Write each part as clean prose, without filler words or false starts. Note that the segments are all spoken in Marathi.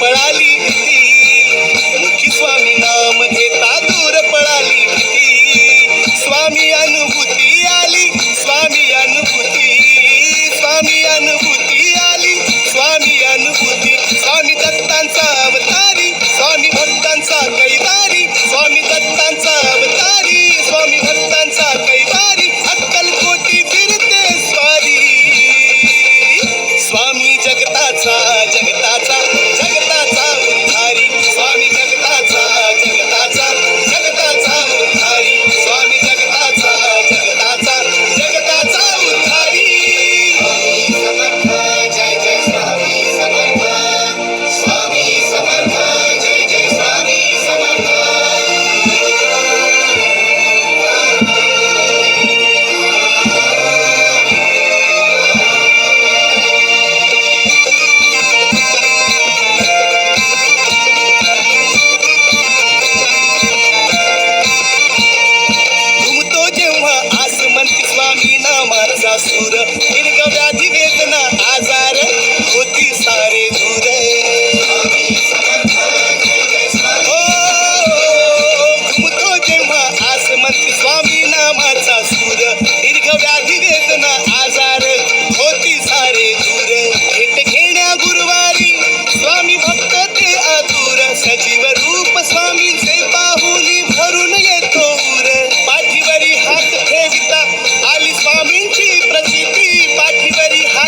पळाली भीती, मुखी स्वामी नाम घेता दूर पळाली भीती. स्वामी अनुभूती आली, स्वामी अनुभूती, स्वामी अनुभूती आली, स्वामी अनुभूती. स्वामी दत्तांचा अवतारी, स्वामी भक्तांचा कैवारी, स्वामी दत्तांचा अवतारी, स्वामी भक्तांचा कैवारी. अक्कलकोटी फिरते स्वारी, स्वामी जगताचा जगताचा जगताचा उद्धारी. स्वामी जगताचा जगताचा जगताचा उद्धारी. स्वामी जगताचा जगताचा जगताचा उद्धारी. समर्थ जय जय स्वामी समर्थ, स्वामी समर्थ जय जय स्वामी समर्थ. घुमतो जेव्हा आसमंती स्वामी नामाचा सूर, दीर्घ व्याधी वेदना आजार होती सारे दूर. हो, घुमतो जेव्हा आसमंती स्वामी नामाचा सूर, दीर्घ व्याधी वेदना आजार होती सारे दूर. भेट घेण्या गुरुवारी स्वामी भक्त ते आतुर, सजीव रूप स्वामींचे पाहुनी भरून येतो उर. पाठीवरी हात ठेविता आली स्वामींची प्रचिती, पाठीवरी हात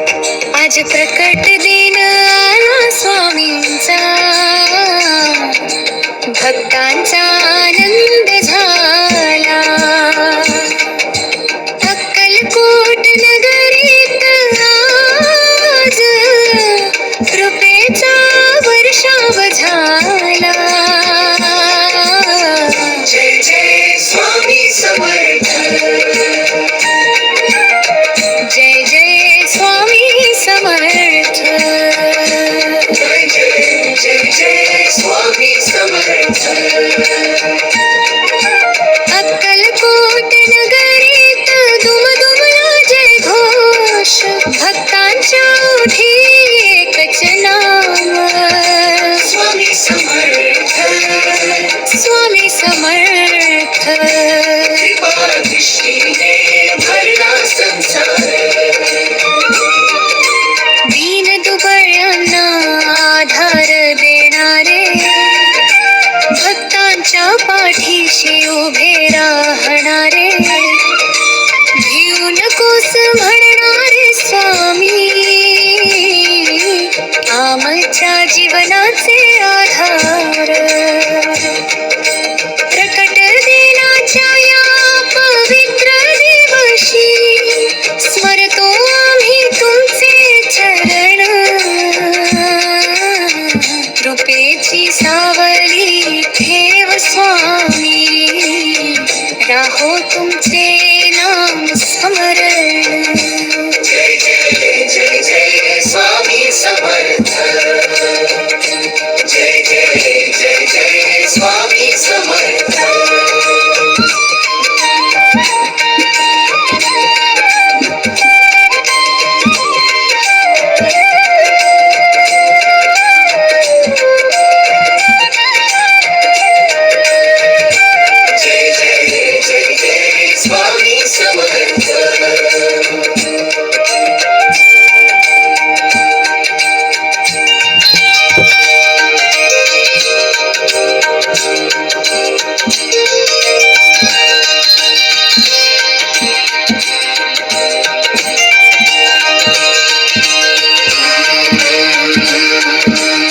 आज प्रकट दिन आला स्वामींचा, भक्तांचा आनंद झाला. अक्कलकोट नगरीत आज कृपेचा वर्षाव झाला. जय जय स्वामी समर्थ, जय जय स्वामी समर्थ, जय जय जय जय स्वामी समर्थ. अक्कलकोट नगरीत दुमदुमला जय घोष, भक्तांच्या ओठी एकच नाम, स्वामी समर्थ, स्वामी समर्थ. कृपा दृष्टीने भरला संसार, दीन दुबळ्यांना आधार देणारे, भक्तांच्या पाठीशी उभे राहणारे, भिऊ नकोस म्हणणारे स्वामी, आमच्या जीवनाचे आधार. प्रकट दिनाच्या या पवित्र दिवशी स्मरतो आम्ही तुमचे चरण, कृपेची सावली ठेव स्वामी, राहो तुमचे नाम स्मरण. जय जय जय जय स्वामी समर्थ, जय जय जय जय स्वामी समर्थ. जय जय जय जय स्वामी समर्थ.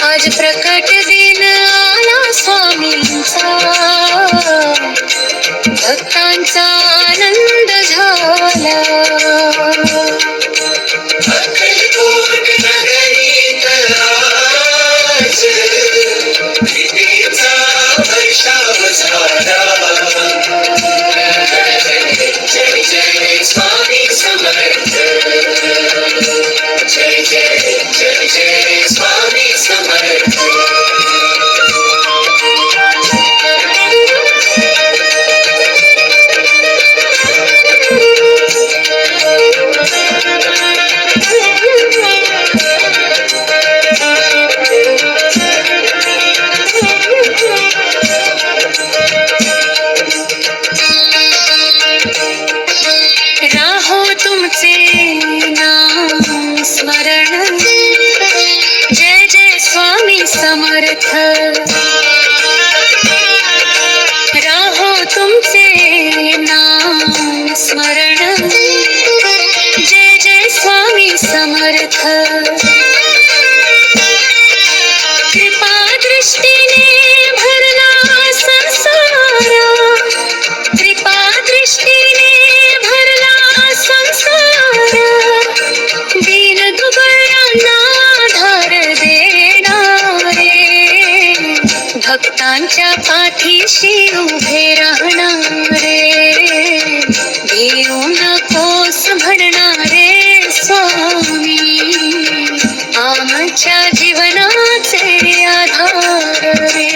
आज प्रकट दिन आला स्वामींचा, भक्तांचा आनंद झाला. अक्कलकोट नगरीत आज कृपेचा वर्षाव झाला. जय जय स्वामी समर्थ, जय जय जय जय स्वामी समर्थ. राहो तुमचे नाम स्मरण, जय जय स्वामी समर्थ. राहो तुमचे नाम स्मरण, जय जय स्वामी समर्थ. कृपा दृष्टीने भरला संसार, कृपा दृष्टीने भरला संसार, दीन दुबळ्यांना आधार देणारे, भक्तांच्या पाठीशी उभे राहणारे, भिऊ नकोस म्हणणारे स्वामी, आमच्या जीवनाचे आधार रे.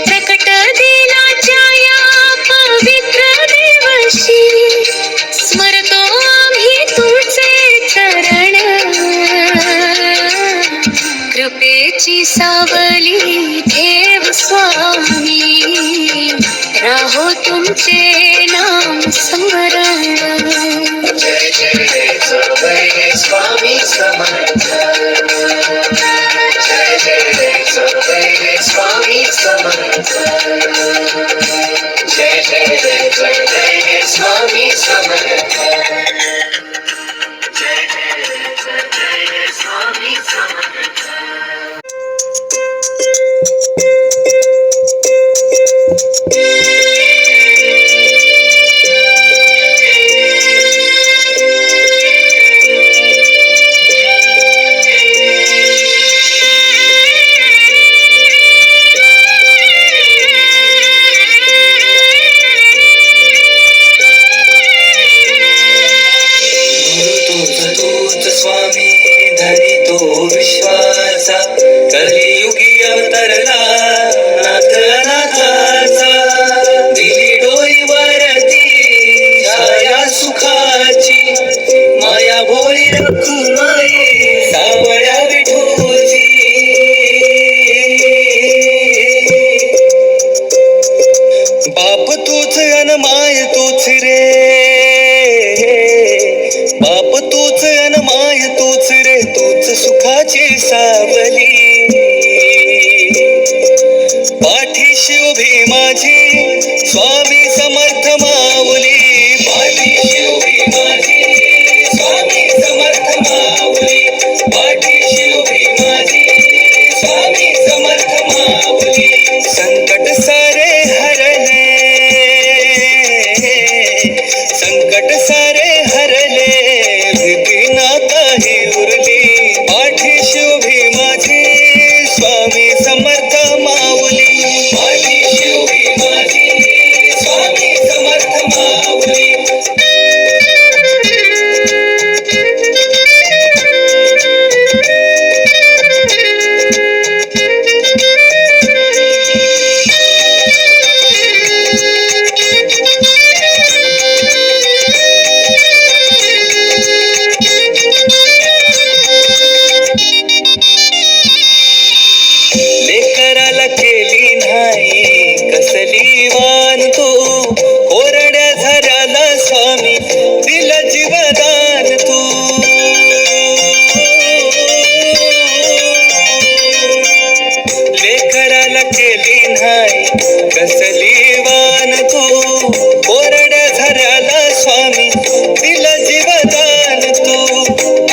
प्रकट दिनाच्या या पवित्र दिवशी स्मरतो आम्ही तुमचे चरण, कृपेची सावली ठेव स्वामी, राहो तुमचे नाम स्मरण. जय जय जय स्वामी समर्थ, जय जय जय स्वामी समर्थ, जय जय जय स्वामी समर्थ, जय जय तो विश्वाचा कलियुगी अवतरला नाथ अनाथाचा दिली डोईवरती छाया सुखाची माया भोळी रखुमाई सावळ्या विठूची बाप तूच अन माय तूच रे बाप तूच अन माय तूच रे तूच सुखाची सावली पाठीशी उभी माझी स्वामी समर्थ माऊली पाठीशी उभी माझी स्वामी समर्थ माऊली पाठीशी उभी माझी स्वामी समर्थ माऊली संकट सारे हरले संकट सारे हरले भीती ना काही उरली पाठीशी उभी माझी स्वामी समर्थ माऊली पाठीशी उभी माझी स्वामी समर्थ माऊली लेकराला केली नाही कसली वान तू कोरड्या झऱ्याला स्वामी दिलं जीवदान तू लेकराला केली नाही कसली वान तू कोरड्या झऱ्याला स्वामी दिलं जीवदान तू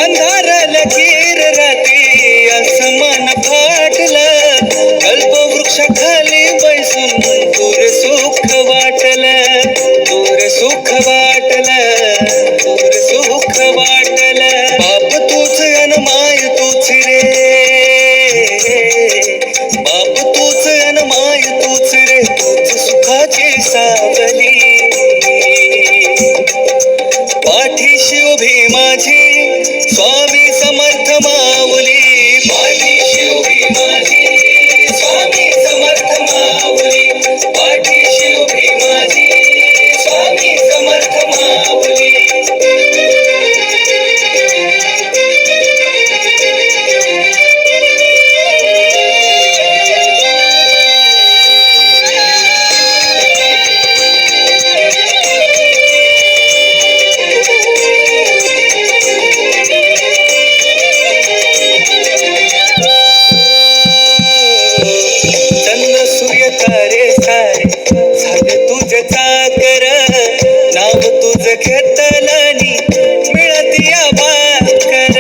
अंधाराला कीर रात्री आसमान फाटलं कल्पवृक्ष खाली बैसून दूर सुख वाटलं दूर सुख वाटलं दूर सुख वाटलं बाप तूच अन माय तूच रे बाप तूच अन माय तूच रे तूच सुखाची सावली पाठीशी उभी माझी स्वामी समर्थ माऊली पाठीशी उभी माझी स्वामी समर्थ माऊली पाठीशी उभी माझी स्वामी समर्थ माऊली चंद्र सूर्य तारे सारे झाले तुझ चाकर नाव तुझ घेतलनी मिळतिया भाकर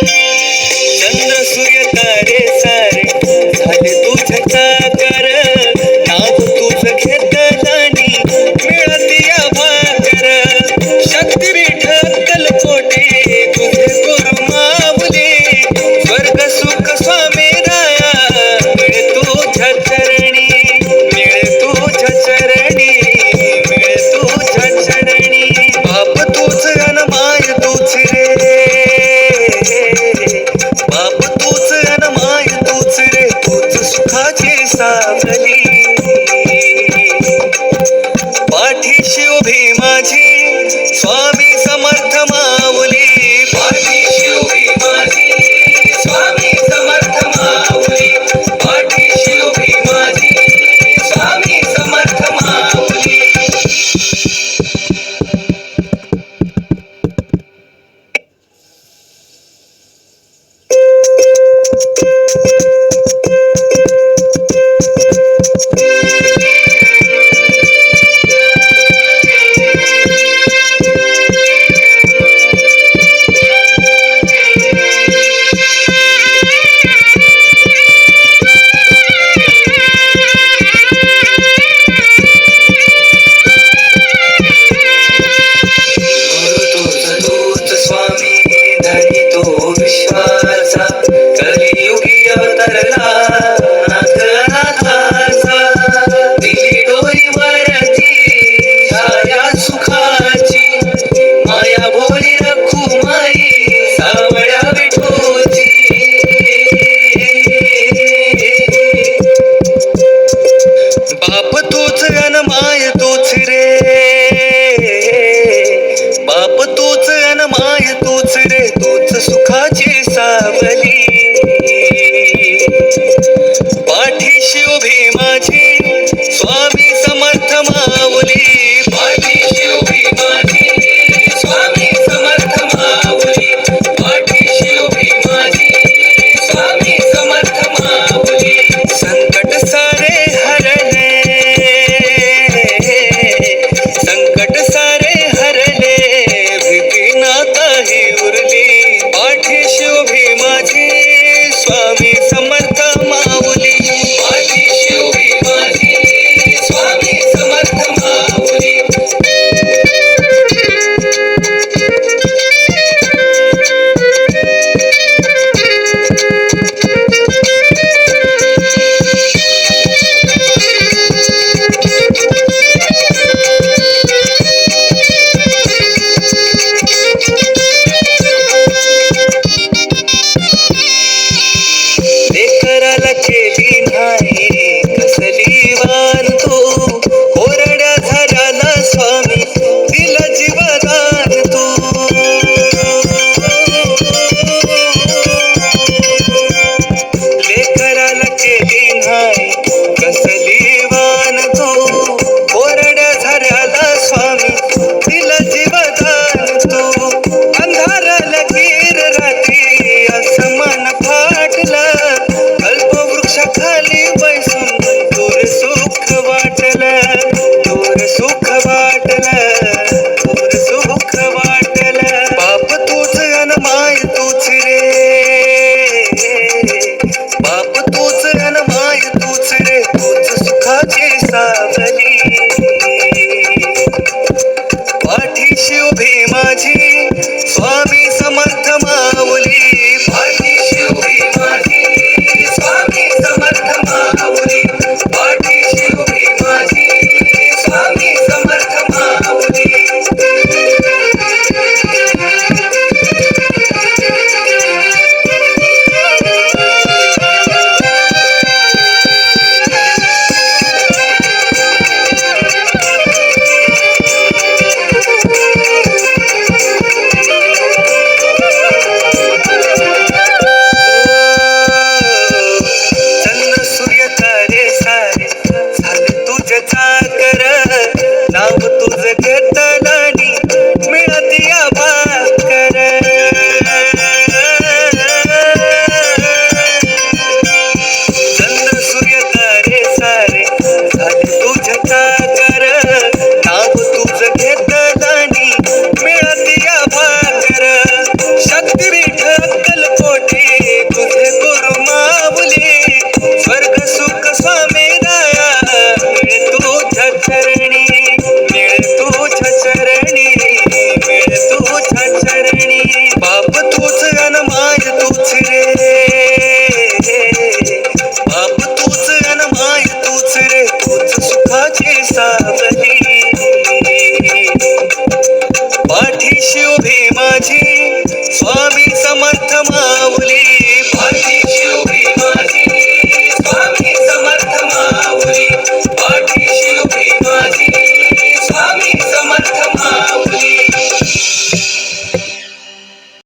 चंद्र सूर्य तारे सारे झाले तुझ चाकर नाव तुझ घेतलनी मिळतिया भाकर शक्तिपीठ अक्कलकोटे तुझे गुरु माऊली स्वर्ग सुख स्वामी राया मिळ तुझ्या चरणी मिळ तुझ्या चरणी मिळ तुझ्या चरणी बाप तूच अन माय तूच रे बाप तूच अन माय तूच रे तूच सुखाची सावली पाठीशी उभी माझी स्वामी समर्थ माऊली पाठीशी उभी माझी स्वामी समर्थ माऊली पाठीशी उभी माझी स्वामी समर्थ माऊली तूच रे तूच सुखाची सावली पाठीशी उभी माझी स्वामी समर्थ माऊली पाठीशी उभी माझी स्वामी समर्थ माऊली पाठीशी उभी माझी स्वामी समर्थ माऊली संकट सारे हरले संकट सारे हरले भीती ना काही उरली पाठीशी उभी माझी स्वामी समर्थ माऊली पाठीशी उभी माझी स्वामी समर्थ माऊली लेकराला केली नाही कसली वान तू कोरड्या झाडाला स्वामी दिला जीवदान तू लेकराला केली नाही कसली वान तू कोरड्या झाडाला स्वामी दिला जीवदान तू अंधाराला गिर रात्री असं मन फाटलं कल्पवृक्षाखाली बैसून दूर सुख वाटलं दूर सुख वाटलं दूर सुख वाटलं बाप तूच अन माय तूच रे बाप तूच अन माय तूच रे तूच सुखाची सावली पाठीशी उभी माझी